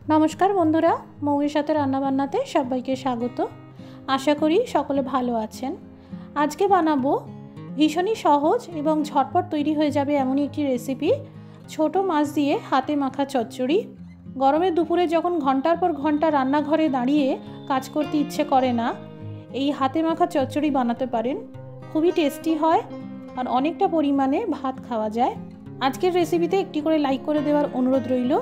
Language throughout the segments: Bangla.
नमस्कार बंधुरा मौमिर साथे रान्ना बान्नाते सबाइके स्वागत। आशा करी सकले भालो आछेन। आज के बानाबो भीषण सहज एवं झटपट तैरी हो जाबे एमन एकटी रेसिपि छोटो माछ दिए हाथे माखा चच्चड़ी। गरमेर दुपुरे जखन घंटार पर घंटा रान्नाघरे दाड़िये काज करते इচ্ছে करे ना, এই हाथे माखा चच्चड़ी बानाते पारेन। खूबই टेस्टी হয় और अनेकटा परिमाणे भात खाওয়া যায়। आजकेर रेसिपिते एकटी करे लाइक करे देওয়ার अनुरोध रইल।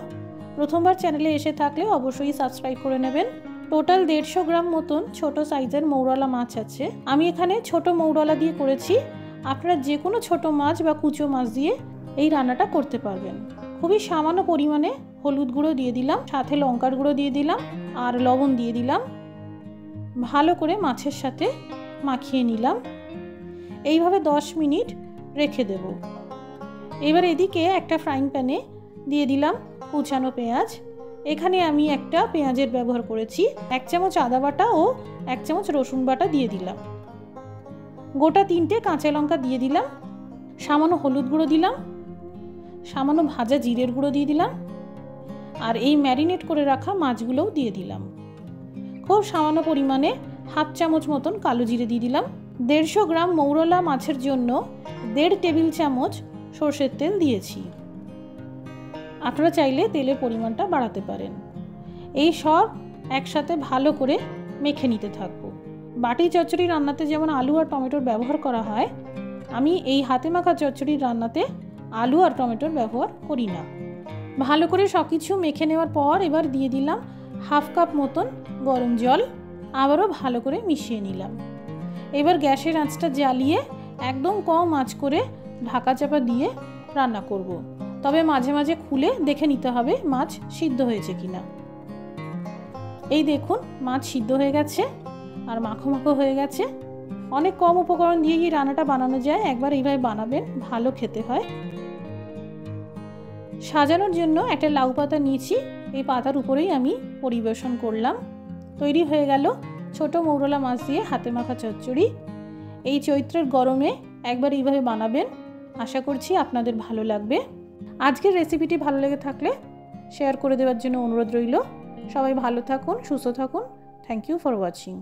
प्रथमबार चैनेले एसे थाकले अवश्यई सबस्क्राइब करे नेबेन। टोटाल 150 ग्राम मतन छोटो साइजेर मौरला माछ आछे। आमी एखाने छोटो मौरला दिए करेछि। आपनारा जे कोनो छोटो माछ बा कुचो माछ दिए এই রান্নাটা করতে পারবেন। খুবই সামান্য পরিমাণে হলুদ গুঁড়ো দিয়ে দিলাম, সাথে লঙ্কার গুঁড়ো দিয়ে দিলাম আর লবণ দিয়ে দিলাম। ভালো করে মাছের সাথে মাখিয়ে নিলাম। এইভাবে 10 মিনিট রেখে দেব। এবার এদিকে একটা ফ্রাইং প্যানে দিয়ে দিলাম কুচানো পেঁয়াজ। এখানে আমি একটা পেঁয়াজের ব্যবহার করেছি। 1 চামচ আদা বাটা ও 1 চামচ রসুন বাটা দিয়ে দিলাম। গোটা 3টে কাঁচা লঙ্কা দিয়ে দিলাম। সামান্য হলুদ গুঁড়ো দিলাম, সামান্য ভাজা জিরের গুঁড়ো দিয়ে দিলাম আর এই ম্যারিনেট করে রাখা মাছগুলোও দিয়ে দিলাম। খুব সামান্য পরিমাণে হাফ চামচ মতন কালো জিরে দিয়ে দিলাম। 150 গ্রাম মৌরলা মাছের জন্য 1.5 টেবিল চামচ সরষের তেল দিয়েছি। আপনারা চাইলে তেলের পরিমাণটা বাড়াতে পারেন। এই সব একসাথে ভালো করে মেখে নিতে থাকবো। বাটি চচ্চড়ি রান্নাতে যেমন আলু আর টমেটোর ব্যবহার করা হয়, আমি এই হাতে মাখা চচ্চড়ির রান্নাতে আলু আর টমেটোর ব্যবহার করি না। ভালো করে সব কিছু মেখে নেওয়ার পর এবার দিয়ে দিলাম হাফ কাপ মতন গরম জল। আবারও ভালো করে মিশিয়ে নিলাম। এবার গ্যাসের আঁচটা জ্বালিয়ে একদম কম আঁচ করে ঢাকা চাপা দিয়ে রান্না করব। তবে মাঝে মাঝে খুলে দেখে নিতে হবে মাছ সিদ্ধ হয়েছে কিনা। এই দেখুন মাছ সিদ্ধ হয়ে গেছে আর মাখো মাখো হয়ে গেছে। অনেক কম উপকরণ দিয়ে এই রান্নাটা বানানো যায়। একবার এইভাবে বানাবেন, ভালো খেতে হয়। সাজানোর জন্য একটা লাউ পাতা নিয়েছি। এই পাতার উপরেই আমি পরিবেশন করলাম। তৈরি হয়ে গেল ছোট মৌরলা মাছ দিয়ে হাতে মাখা চচ্চড়ি। এই চৈত্রের গরমে একবার এইভাবে বানাবেন। আশা করছি আপনাদের ভালো লাগবে। আজকের রেসিপিটি ভালো লেগে থাকলে শেয়ার করে দেওয়ার জন্য অনুরোধ রইল। সবাই ভালো থাকুন, সুস্থ থাকুন। Thank you for watching.